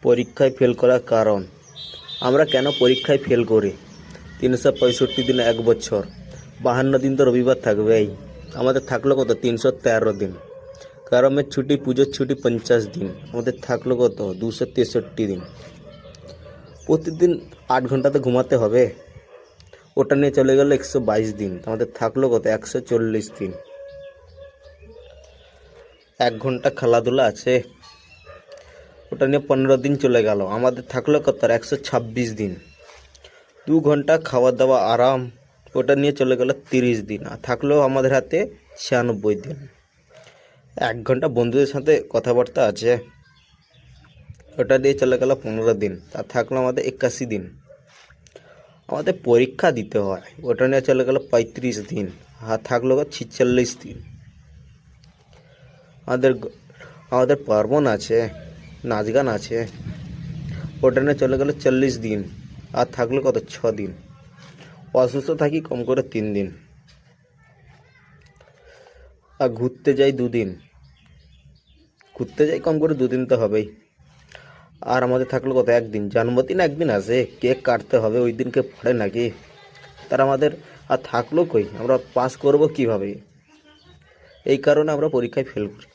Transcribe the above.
পরীক্ষায় ফেল করার কারণ। আমরা কেন পরীক্ষায় ফেল করি? 365 দিন, 1 বছর, 52 দিন তো রবিবার থাকবেই। আমাদের থাকলো কত? 313 দিন। গরমের ছুটি, পুজোর ছুটি 50 দিন। আমাদের থাকলো কত? 263 দিন। প্রতিদিন 8 ঘন্টা তো ঘুমাতে হবে, ওটা নিয়ে চলে গেল 122 দিন। আমাদের থাকলো কত? 140 দিন। 1 ঘন্টা খেলাধুলা আছে, ওটা নিয়ে 15 দিন চলে গেল। আমাদের থাকলো কত? 126 দিন। 2 ঘন্টা খাওয়া দাওয়া আরাম, ওটা নিয়ে চলে গেল 30 দিন। আর থাকলো আমাদের হাতে 96 দিন। 1 ঘন্টা বন্ধুদের সাথে কথাবার্তা আছে, ওটা নিয়ে চলে গেল 15 দিন। তা থাকলো আমাদের 81 দিন। আমাদের পরীক্ষা দিতে হয়, ওটা নিয়ে চলে গেল 35 দিন। আর থাকলো 46 দিন। আমাদের আমাদের পার্বণ আছে, নাচ গান আছে, ওটা নিয়ে চলে গেল 40 দিন। আর থাকলো কত? 6 দিন। অসুস্থ থাকি কম করে 3 দিন। আর ঘুরতে যাই 2 দিন। ঘুরতে যাই কম করে 2 দিন তো হবেই। আর আমাদের থাকলো কত? 1 দিন। জন্মদিন একদিন আছে, কেক কাটতে হবে, ওই দিনকে পড়ে নাকি? তার আমাদের আর থাকলো কই? আমরা পাস করব কিভাবে? এই কারণে আমরা পরীক্ষায় ফেল করি।